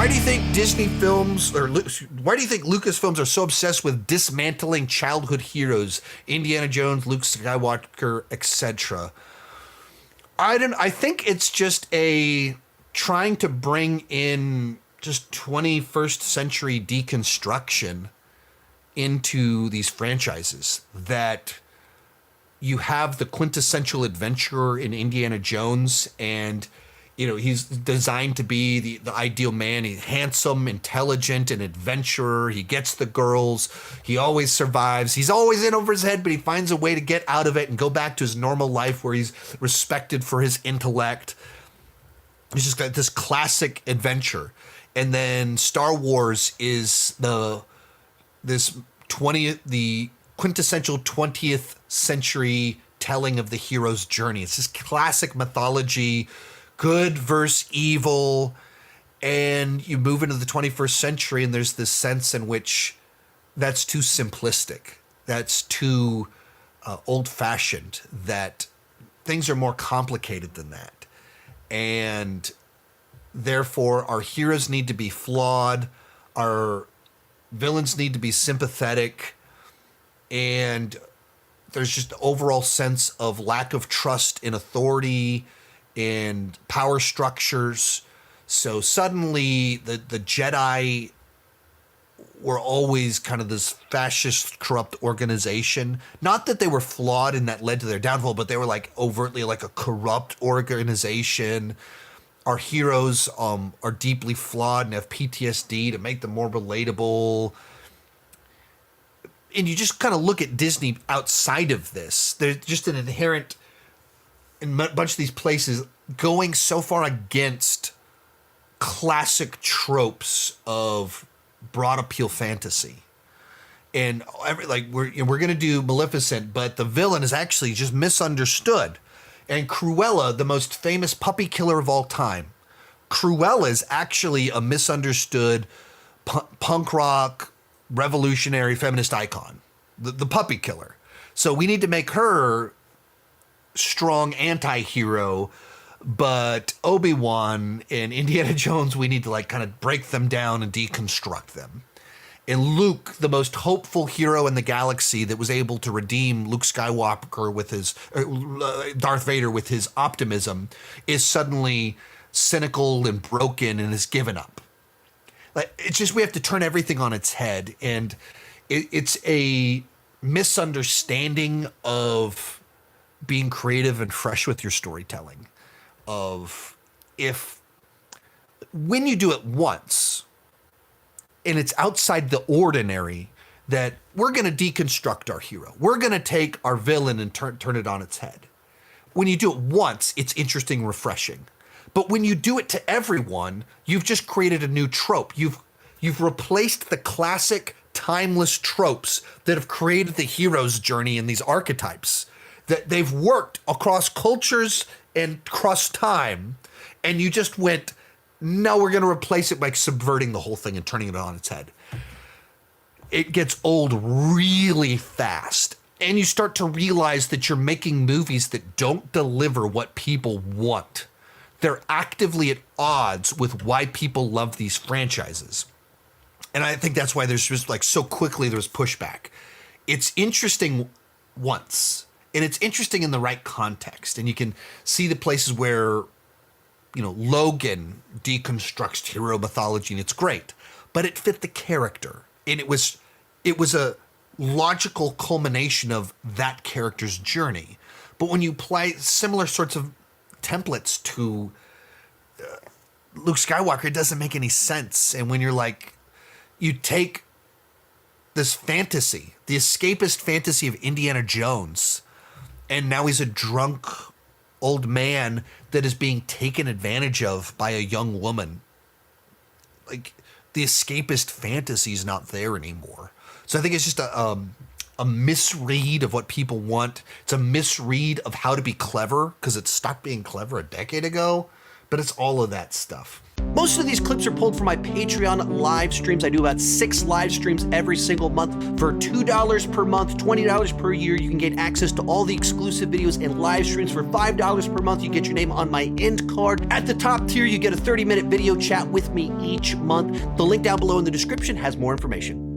Why do you think Disney films, why do you think Lucasfilms are so obsessed with dismantling childhood heroes, Indiana Jones, Luke Skywalker, etc.? I think it's just trying to bring in just 21st century deconstruction into these franchises, that you have the quintessential adventurer in Indiana Jones, and he's designed to be the ideal man. He's handsome, intelligent, an adventurer. He gets the girls. He always survives. He's always in over his head, but he finds a way to get out of it and go back to his normal life where he's respected for his intellect. He's just got this classic adventure. And then Star Wars is the quintessential 20th century telling of the hero's journey. It's this classic mythology, good versus evil, and you move into the 21st century and there's this sense in which that's too simplistic, that's too old-fashioned, that things are more complicated than that. And therefore our heroes need to be flawed, our villains need to be sympathetic, and there's just the overall sense of lack of trust in authority and power structures. So suddenly the Jedi were always kind of this fascist, corrupt organization. Not that they were flawed and that led to their downfall, but they were like overtly like a corrupt organization. Our heroes are deeply flawed and have PTSD to make them more relatable. And you just kind of look at Disney outside of this. There's just an inherent, in a bunch of these places, going so far against classic tropes of broad appeal fantasy. And we're going to do Maleficent, but the villain is actually just misunderstood. And Cruella, the most famous puppy killer of all time, Cruella is actually a misunderstood punk rock, revolutionary, feminist icon, the puppy killer. So we need to make her strong anti-hero, but Obi-Wan and Indiana Jones, we need to kind of break them down and deconstruct them. And Luke, the most hopeful hero in the galaxy that was able to redeem Luke Skywalker with his Darth Vader with his optimism, is suddenly cynical and broken and has given up. It's just, we have to turn everything on its head, and it's a misunderstanding of being creative and fresh with your storytelling. When you do it once, and it's outside the ordinary, that we're going to deconstruct our hero. We're going to take our villain and turn it on its head. When you do it once, it's interesting, refreshing. But when you do it to everyone, you've just created a new trope. You've replaced the classic, timeless tropes that have created the hero's journey in these archetypes. That they've worked across cultures and across time, and you just went, no, we're going to replace it by subverting the whole thing and turning it on its head. It gets old really fast. And you start to realize that you're making movies that don't deliver what people want. They're actively at odds with why people love these franchises. And I think that's why there's just so quickly there's pushback. It's interesting once, and it's interesting in the right context. And you can see the places where Logan deconstructs hero mythology, and it's great, but it fit the character, and it was a logical culmination of that character's journey. But when you apply similar sorts of templates to Luke Skywalker, it doesn't make any sense. And when you take this fantasy, the escapist fantasy of Indiana Jones, and now he's a drunk old man that is being taken advantage of by a young woman. The escapist fantasy is not there anymore. So I think it's just a misread of what people want. It's a misread of how to be clever, because it stopped being clever a decade ago, but it's all of that stuff. Most of these clips are pulled from my Patreon live streams. I do about 6 live streams every single month. For $2 per month, $20 per year, you can get access to all the exclusive videos and live streams. For $5 per month, you get your name on my end card. At the top tier, you get a 30-minute video chat with me each month. The link down below in the description has more information.